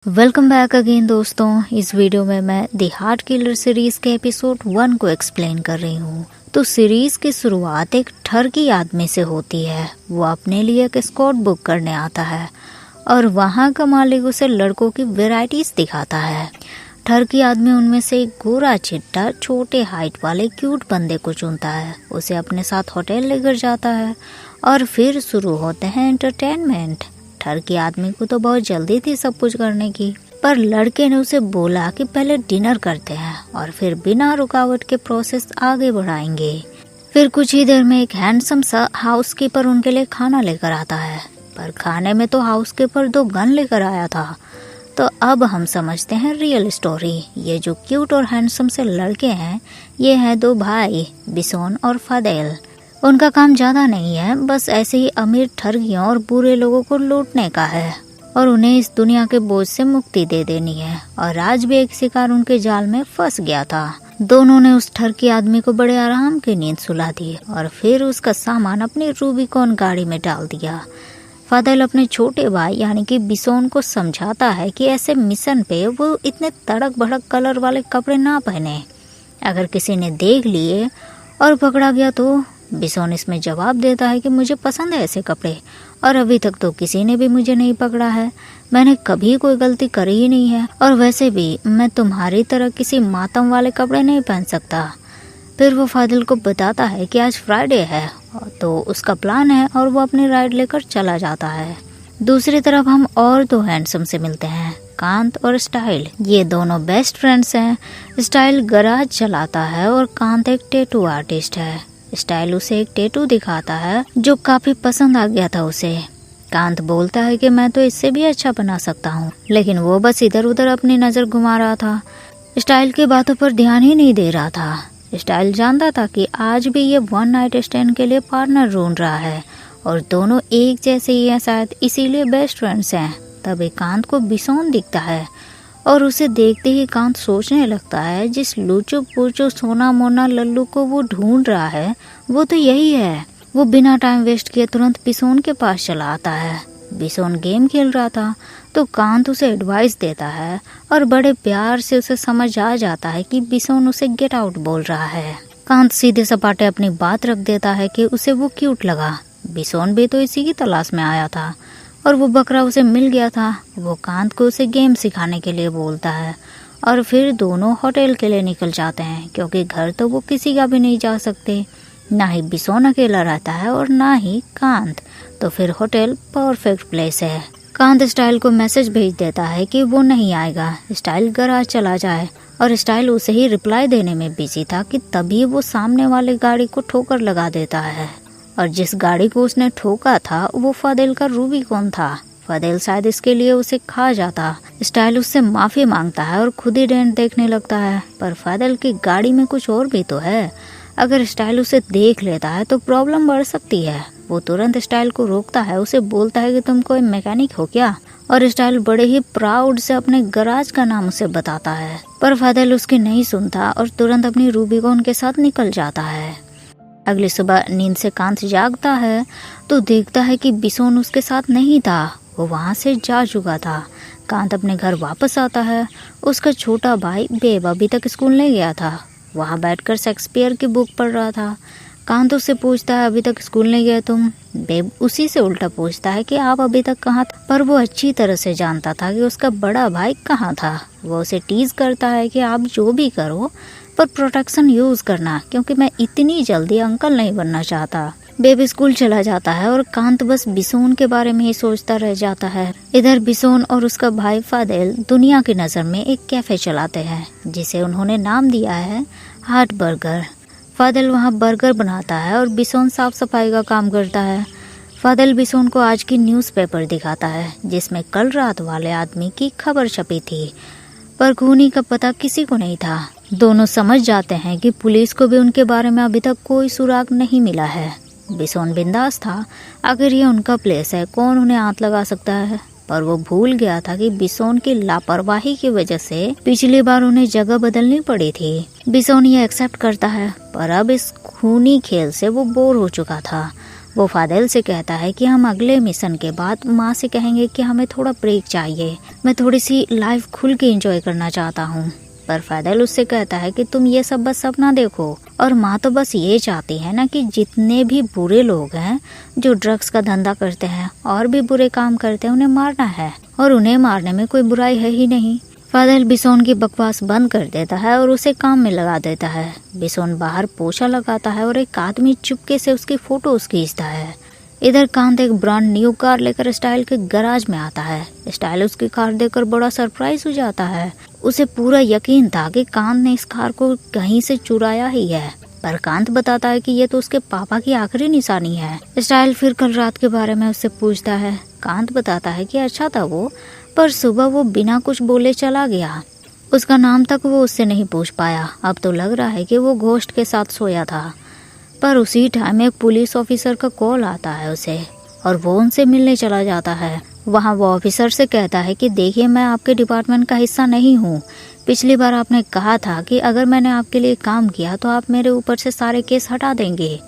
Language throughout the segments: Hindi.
वेलकम बैक अगेन दोस्तों। इस वीडियो में मैं द हार्ट किलर सीरीज के एपिसोड 1 को एक्सप्लेन कर रही हूँ। तो सीरीज की शुरुआत एक ठरकी आदमी से होती है। वो अपने लिए एक स्कॉट बुक करने आता है और वहाँ का मालिक उसे लड़कों की वेराइटीज दिखाता है। ठरकी आदमी उनमें से एक गोरा चिट्टा छोटे हाइट वाले क्यूट बंदे को चुनता है, उसे अपने साथ होटल लेकर जाता है और फिर शुरू होते हैं एंटरटेनमेंट। ठरकी आदमी को तो बहुत जल्दी थी सब कुछ करने की, पर लड़के ने उसे बोला कि पहले डिनर करते हैं और फिर बिना रुकावट के प्रोसेस आगे बढ़ाएंगे। फिर कुछ ही देर में एक हैंडसम सा हाउसकीपर उनके लिए खाना लेकर आता है, पर खाने में तो हाउसकीपर 2 गन लेकर आया था। तो अब हम समझते हैं रियल स्टोरी। ये जो क्यूट और हैंडसम से लड़के हैं, ये हैं 2 भाई बिसोन और फादेल। उनका काम ज्यादा नहीं है, बस ऐसे ही अमीर ठरकियों और बुरे लोगों को लूटने का है और उन्हें इस दुनिया के बोझ से मुक्ति दे देनी है। और आज भी एक शिकार उनके जाल में फंस गया था। दोनों ने उस ठरकी आदमी को बड़े आराम की नींद सुला दी और फिर उसका सामान अपनी रूबिकॉन गाड़ी में डाल दिया। फादेल अपने छोटे भाई यानी कि बिसोन को समझाता है कि ऐसे मिशन पे वो इतने तड़क भड़क कलर वाले कपड़े ना पहने, अगर किसी ने देख लिए और पकड़ा गया तो। बिसोन इसमें जवाब देता है कि मुझे पसंद है ऐसे कपड़े और अभी तक तो किसी ने भी मुझे नहीं पकड़ा है, मैंने कभी कोई गलती करी ही नहीं है और वैसे भी मैं तुम्हारी तरह किसी मातम वाले कपड़े नहीं पहन सकता। फिर वो फादिल को बताता है कि आज फ्राइडे है, तो उसका प्लान है और वो अपनी राइड लेकर चला जाता है। दूसरी तरफ हम और 2 हैंडसम से मिलते हैं, कांत और स्टाइल। ये दोनों बेस्ट फ्रेंड्स हैं। स्टाइल गराज चलाता है और कांत एक टैटू आर्टिस्ट है। स्टाइल उसे एक टैटू दिखाता है जो काफी पसंद आ गया था उसे। कांत बोलता है कि मैं तो इससे भी अच्छा बना सकता हूँ, लेकिन वो बस इधर उधर अपनी नजर घुमा रहा था, स्टाइल की बातों पर ध्यान ही नहीं दे रहा था। स्टाइल जानता था कि आज भी ये 1 नाइट स्टैंड के लिए पार्टनर ढूंढ रहा है और दोनों एक जैसे ही हैं, शायद इसीलिए बेस्ट फ्रेंड्स हैं। तभी कांत को बिसोन दिखता है और उसे देखते ही कांत सोचने लगता है जिस लूचू पूचू सोना मोना लल्लू को वो ढूंढ रहा है वो तो यही है। वो बिना टाइम वेस्ट किए तुरंत बिसोन के पास चला आता है। बिसोन गेम खेल रहा था तो कांत उसे एडवाइस देता है और बड़े प्यार से उसे समझ आ जाता है कि बिसोन उसे गेट आउट बोल रहा है। कांत सीधे सपाटे अपनी बात रख देता है कि उसे वो क्यूट लगा। बिसोन भी तो इसी की तलाश में आया था और वो बकरा उसे मिल गया था। वो कांत को उसे गेम सिखाने के लिए बोलता है और फिर दोनों होटल के लिए निकल जाते हैं, क्योंकि घर तो वो किसी का भी नहीं जा सकते। ना ही बिसोन अकेला रहता है और ना ही कांत, तो फिर होटल परफेक्ट प्लेस है। कांत स्टाइल को मैसेज भेज देता है कि वो नहीं आएगा, स्टाइल गराज चला जाए, और स्टाइल उसे ही रिप्लाई देने में बिजी था कि तभी वो सामने वाली गाड़ी को ठोकर लगा देता है और जिस गाड़ी को उसने ठोका था वो फादेल का रूबिकॉन था। फादेल शायद इसके लिए उसे खा जाता। स्टाइल उससे माफी मांगता है और खुद ही डेंट देखने लगता है, पर फादेल की गाड़ी में कुछ और भी तो है। अगर स्टाइल उसे देख लेता है तो प्रॉब्लम बढ़ सकती है। वो तुरंत स्टाइल को रोकता है, उसे बोलता है कि तुम कोई मैकेनिक हो क्या, और स्टाइल बड़े ही प्राउड से अपने गराज का नाम उसे बताता है, पर फादेल उसकी नहीं सुनता और तुरंत अपनी रूबिकॉन के साथ निकल जाता है। अगली सुबह नींद से कांत जागता है तो देखता है कि बिसोन उसके साथ नहीं था, वो वहाँ से जा चुका था। कांत अपने घर वापस आता है। उसका छोटा भाई बेब अभी तक स्कूल नहीं गया था, वहाँ बैठकर शेक्सपियर की बुक पढ़ रहा था। कांत उससे पूछता है अभी तक स्कूल नहीं गए तुम? बेब उसी से उल्टा पूछता है कि आप अभी तक कहाँ थे? पर वो अच्छी तरह से जानता था कि उसका बड़ा भाई कहाँ था। वो उसे टीज करता है कि आप जो भी करो पर प्रोटेक्शन यूज करना, क्योंकि मैं इतनी जल्दी अंकल नहीं बनना चाहता। बेब स्कूल चला जाता है और कांत बस बिसोन के बारे में ही सोचता रह जाता है। इधर बिसोन और उसका भाई फादेल दुनिया की नजर में एक कैफे चलाते हैं जिसे उन्होंने नाम दिया है हार्ट बर्गर। फादेल वहाँ बर्गर बनाता है और बिसोन साफ सफाई का काम करता है। फादेल बिसोन को आज की न्यूज़पेपर दिखाता है जिसमें कल रात वाले आदमी की खबर छपी थी, पर खूनी का पता किसी को नहीं था। दोनों समझ जाते हैं कि पुलिस को भी उनके बारे में अभी तक कोई सुराग नहीं मिला है। बिसोन बिंदास था, अगर ये उनका प्लेस है कौन उन्हें हाथ लगा सकता है, पर वो भूल गया था कि बिसोन की लापरवाही की वजह से पिछली बार उन्हें जगह बदलनी पड़ी थी। बिसोन ये एक्सेप्ट करता है, पर अब इस खूनी खेल से वो बोर हो चुका था। वो फादेल से कहता है कि हम अगले मिशन के बाद माँ से कहेंगे कि हमें थोड़ा ब्रेक चाहिए, मैं थोड़ी सी लाइफ खुल के एंजॉय करना चाहता हूँ। पर फादेल उससे कहता है कि तुम ये सब बस सपना देखो, और माँ तो बस ये चाहती है ना कि जितने भी बुरे लोग हैं जो ड्रग्स का धंधा करते हैं और भी बुरे काम करते हैं उन्हें मारना है, और उन्हें मारने में कोई बुराई है ही नहीं। फादेल बिसोन की बकवास बंद कर देता है और उसे काम में लगा देता है। बिसोन बाहर पोछा लगाता है और एक आदमी चुपके से उसकी फोटोज खींचता है। इधर कांत एक ब्रांड न्यू कार लेकर स्टाइल के गैराज में आता है। स्टाइल उसकी कार देखकर बड़ा सरप्राइज हो जाता है। उसे पूरा यकीन था कि कांत ने इस कार को कहीं से चुराया ही है, पर कांत बताता है कि ये तो उसके पापा की आखिरी निशानी है। स्टाइल फिर कल रात के बारे में उससे पूछता है। कांत बताता है कि अच्छा था वो, पर सुबह वो बिना कुछ बोले चला गया। उसका नाम तक वो उससे नहीं पूछ पाया। अब तो लग रहा है कि वो घोस्ट के साथ सोया था। पर उसी टाइम एक पुलिस ऑफिसर का कॉल आता है उसे, और वो उनसे मिलने चला जाता है। वहाँ वो ऑफिसर से कहता है कि देखिए, मैं आपके डिपार्टमेंट का हिस्सा नहीं हूँ। पिछली बार आपने कहा था कि अगर मैंने आपके लिए काम किया तो आप मेरे ऊपर से सारे केस हटा देंगे।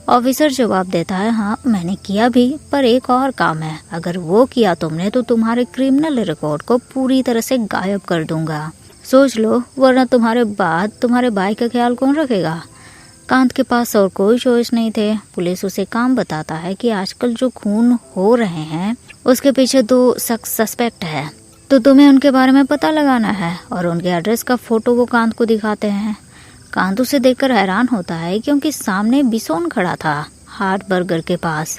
ऑफिसर जवाब देता है, हाँ मैंने किया भी, पर एक और काम है। अगर वो किया तुमने तो तुम्हारे क्रिमिनल रिकॉर्ड को पूरी तरह से गायब कर दूंगा। सोच लो, वरना तुम्हारे बाद तुम्हारे भाई का ख्याल कौन रखेगा। कांत के पास और कोई चॉइस नहीं थे। पुलिस उसे काम बताता है कि आजकल जो खून हो रहे हैं उसके पीछे 2 शख्स सस्पेक्ट है, तो तुम्हें उनके बारे में पता लगाना है। और उनके एड्रेस का फोटो वो कांत को दिखाते हैं। कांत उसे देखकर हैरान होता है क्योंकि सामने बिसोन खड़ा था हार्ट बर्गर के पास।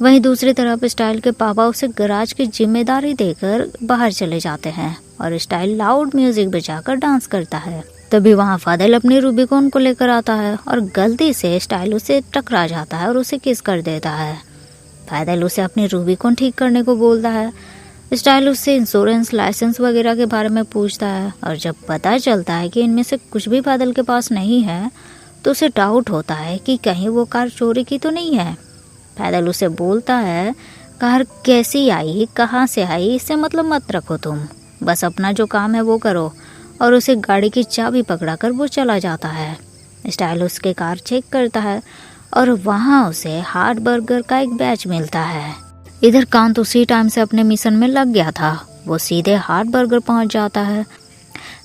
वहीं दूसरी तरफ स्टाइल के पापा उसे गैराज की जिम्मेदारी देकर बाहर चले जाते हैं और स्टाइल लाउड म्यूजिक बजाकर डांस करता है। तभी वहाँ फादेल अपनी रूबिकॉन को लेकर आता है और गलती से स्टाइल उसे टकरा जाता है और उसे किस कर देता है। फादेल उसे अपनी रूबिकॉन ठीक करने को बोलता है। स्टाइल उससे इंश्योरेंस, लाइसेंस वगैरह के बारे में पूछता है, और जब पता चलता है कि इनमें से कुछ भी फादेल के पास नहीं है तो उसे डाउट होता है कि कहीं वो कार चोरी की तो नहीं है। फादेल उसे बोलता है, कार कैसी आई, कहाँ से आई, इससे मतलब मत रखो तुम, बस अपना जो काम है वो करो। और उसे गाड़ी की चाबी पकड़ाकर वो चला जाता है। स्टाइल उसके कार चेक करता है और वहाँ उसे हार्ट बर्गर का एक बैच मिलता है। इधर कांत उसी टाइम से अपने मिशन में लग गया था। वो सीधे हार्ट बर्गर पहुँच जाता है।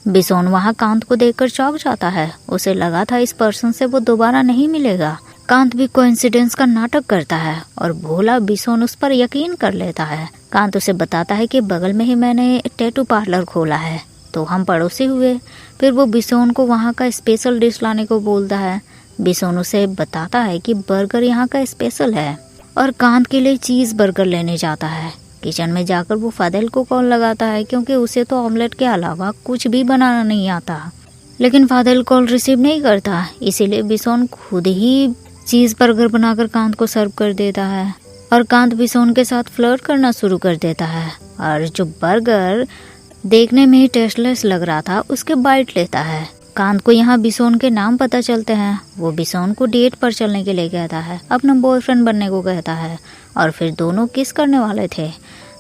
बिसोन वहाँ कांत को देखकर चौंक जाता है। उसे लगा था इस पर्सन से वो दोबारा नहीं मिलेगा। कांत भी कोइंसिडेंस का नाटक करता है और भोला बिसोन उस पर यकीन कर लेता है। कांत उसे बताता है कि बगल में ही मैंने टैटू पार्लर खोला है, तो हम पड़ोसी हुए। फिर वो बिसोन को वहाँ का स्पेशल डिश लाने को बोलता है। बिसोन उसे बताता है कि बर्गर यहाँ का स्पेशल है, और कांत के लिए चीज़ बर्गर लेने जाता है। किचन में जाकर वो फादेल को कॉल लगाता है क्योंकि उसे तो ऑमलेट के अलावा कुछ भी बनाना नहीं आता। लेकिन फादेल कॉल रिसीव नहीं करता, इसीलिए बिसोन खुद ही चीज़ बर्गर बनाकर कांत को सर्व कर देता है, और कांत बिसोन के साथ फ्लर्ट करना शुरू कर देता है। और जो बर्गर देखने में ही टेस्टलेस लग रहा था उसके बाइट लेता है। कांत को यहाँ बिसोन के नाम पता चलते हैं। वो बिसोन को डेट पर चलने के लिए कहता है, अपना बॉयफ्रेंड बनने को कहता है, और फिर दोनों किस करने वाले थे।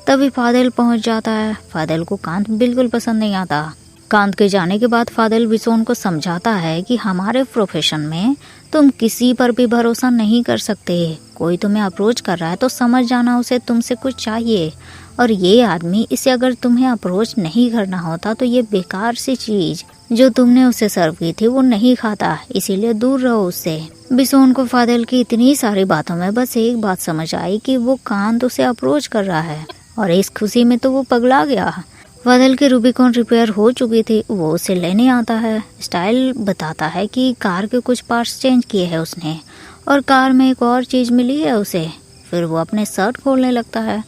तभी फादेल पहुँच जाता है। फादेल को कांत बिल्कुल पसंद नहीं आता। कांत के जाने के बाद फादेल बिसोन को समझाता है कि हमारे प्रोफेशन में तुम किसी पर भी भरोसा नहीं कर सकते। कोई तुम्हें अप्रोच कर रहा है तो समझ जाना उसे तुमसे कुछ चाहिए, और ये आदमी इसे अगर तुम्हें अप्रोच नहीं करना होता तो ये बेकार सी चीज जो तुमने उसे सर्व की थी वो नहीं खाता, इसीलिए दूर रहो उससे। बिसोन को फादेल की इतनी सारी बातों में बस एक बात समझ आई कि वो कांत उसे अप्रोच कर रहा है, और इस खुशी में तो वो पगला गया। फादेल की रूबिकॉन रिपेयर हो चुकी थी, वो उसे लेने आता है। स्टाइल बताता है कि कार के कुछ पार्ट्स चेंज किए हैं उसने, और कार में एक और चीज मिली है उसे। फिर वो अपने शर्ट खोलने लगता है।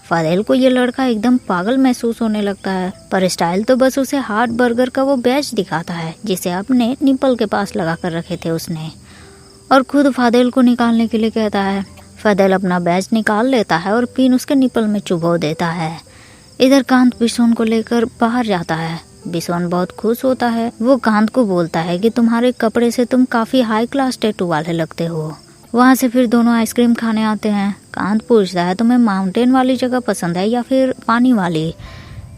फादेल को ये लड़का एकदम पागल महसूस होने लगता है, पर स्टाइल तो बस उसे हार्ट बर्गर का वो बैच दिखाता है जिसे अपने निपल के पास लगा कर रखे थे उसने, और खुद फादेल को निकालने के लिए कहता है। फादेल अपना बैच निकाल लेता है और पिन उसके निपल में चुभो देता है। इधर कांत बिसोन को लेकर बाहर जाता है। बिसोन बहुत खुश होता है। वो कांत को बोलता है कि तुम्हारे कपड़े से तुम काफी हाई क्लास टैटू वाले लगते हो। वहाँ से फिर दोनों आइसक्रीम खाने आते हैं। कांत पूछता है, तुम्हें माउंटेन वाली जगह पसंद है या फिर पानी वाली।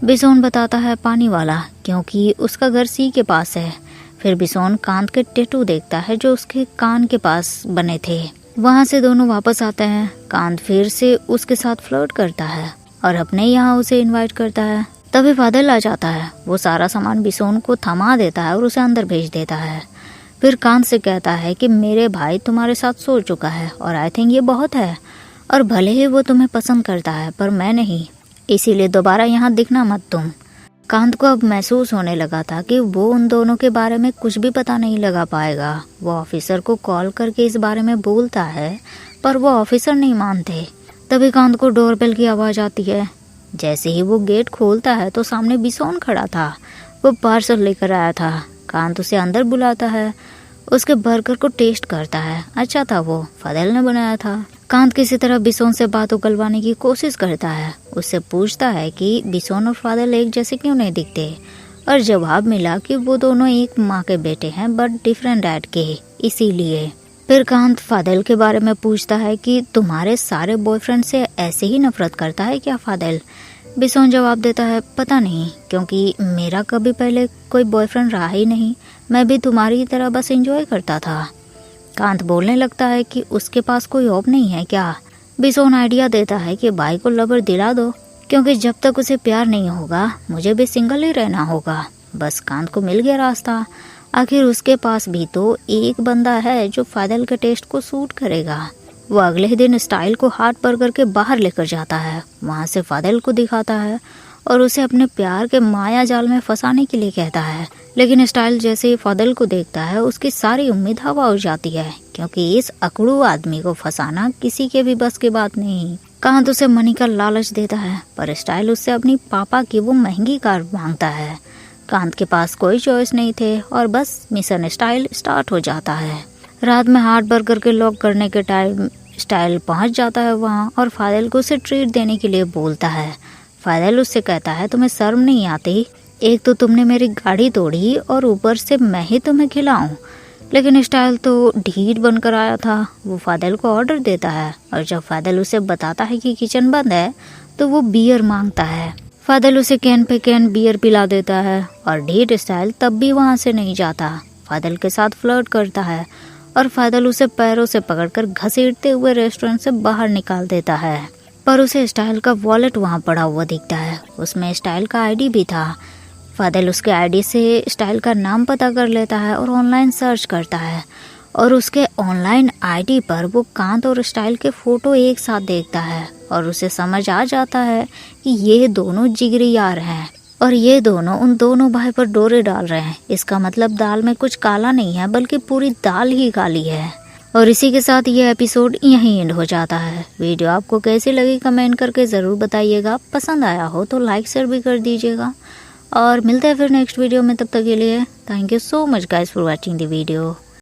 बिसोन बताता है पानी वाला, क्योंकि उसका घर सी के पास है। फिर बिसोन कांत के टैटू देखता है जो उसके कान के पास बने थे। वहाँ से दोनों वापस आते हैं। कांत फिर से उसके साथ फ्लर्ट करता है और अपने यहाँ उसे इनवाइट करता है। तभी फादल आ जाता है। वो सारा सामान बिसोन को थमा देता है और उसे अंदर भेज देता है। फिर कांत से कहता है कि मेरे भाई तुम्हारे साथ सो चुका है और आई थिंक ये बहुत है, और भले ही वो तुम्हें पसंद करता है पर मैं नहीं, इसीलिए दोबारा यहाँ दिखना मत तुम। कांत को अब महसूस होने लगा था कि वो उन दोनों के बारे में कुछ भी पता नहीं लगा पाएगा। वो ऑफिसर को कॉल करके इस बारे में बोलता है पर वो ऑफिसर नहीं मानते। तभी कांत को डोरबेल की आवाज़ आती है। जैसे ही वो गेट खोलता है तो सामने बिसोन खड़ा था। वो पार्सल लेकर आया था। कांत उसे अंदर बुलाता है, उसके बर्गर को टेस्ट करता है। अच्छा था, वो फादल ने बनाया था। कांत किसी तरह बिसोन से बात उगलवाने की कोशिश करता है। उससे पूछता है कि बिसोन और फादल एक जैसे क्यों नहीं दिखते, और जवाब मिला कि वो दोनों एक माँ के बेटे हैं बट डिफरेंट डैड के, इसीलिए। फिर कांत फादल के बारे में पूछता है कि तुम्हारे सारे बॉयफ्रेंड से ऐसे ही नफरत करता है क्या फादल? बिसोन जवाब देता है पता नहीं, क्योंकि मेरा कभी पहले कोई बॉयफ्रेंड रहा ही नहीं। मैं भी तुम्हारी तरह बस एंजॉय करता था। कांत बोलने लगता है कि उसके पास कोई ऑप नहीं है क्या? बिसोन आइडिया देता है कि भाई को लवर दिला दो, क्योंकि जब तक उसे प्यार नहीं होगा मुझे भी सिंगल ही रहना होगा। बस कांत को मिल गया रास्ता। आखिर उसके पास भी तो एक बंदा है जो फादल के टेस्ट को सूट करेगा। वो अगले ही दिन स्टाइल को हाथ पर करके बाहर लेकर जाता है। वहाँ से फादल को दिखाता है और उसे अपने प्यार के माया जाल में फंसाने के लिए कहता है। लेकिन स्टाइल जैसे ही फादल को देखता है उसकी सारी उम्मीद हवा हो जाती है, क्योंकि इस अकड़ू आदमी को फंसाना किसी के भी बस की बात नहीं। कांत उसे मनी का लालच देता है पर स्टाइल उससे अपनी पापा की वो महंगी कार मांगता है। कांत के पास कोई चॉइस नहीं थे और बस मिशन स्टाइल स्टार्ट हो जाता है। रात में हार्ट बर्गर के लॉक करने के टाइम स्टाइल पहुंच जाता है वहाँ और फादल को उसे ट्रीट देने के लिए बोलता है। फादल उससे कहता है तुम्हें शर्म नहीं आती? एक तो तुमने मेरी गाड़ी तोड़ी और ऊपर से मैं ही तुम्हें खिलाऊं। लेकिन स्टाइल तो ढीठ बनकर आया था। वो फादल को ऑर्डर देता है और जब फादल उसे बताता है कि किचन बंद है तो वो बियर मांगता है। फादल उसे कैन पे कैन बियर पिला देता है और ढीठ स्टाइल तब भी वहाँ से नहीं जाता। फादल के साथ फ्लर्ट करता है और फादल उसे पैरों से पकड़कर घसीटते हुए रेस्टोरेंट से बाहर निकाल देता है। पर उसे स्टाइल का वॉलेट वहाँ पड़ा हुआ दिखता है। उसमें स्टाइल का आईडी भी था। फादल उसके आईडी से स्टाइल का नाम पता कर लेता है और ऑनलाइन सर्च करता है और उसके ऑनलाइन आईडी पर वो कांत और स्टाइल के फोटो एक साथ देखता है और उसे समझ आ जाता है कि ये दोनों जिगरी यार हैं और ये दोनों उन दोनों भाई पर डोरे डाल रहे हैं। इसका मतलब दाल में कुछ काला नहीं है बल्कि पूरी दाल ही काली है। और इसी के साथ ये एपिसोड यहीं एंड हो जाता है। वीडियो आपको कैसी लगी कमेंट करके ज़रूर बताइएगा। पसंद आया हो तो लाइक शेयर भी कर दीजिएगा और मिलते हैं फिर नेक्स्ट वीडियो में। तब तक के लिए thank you so much guys for watching the video.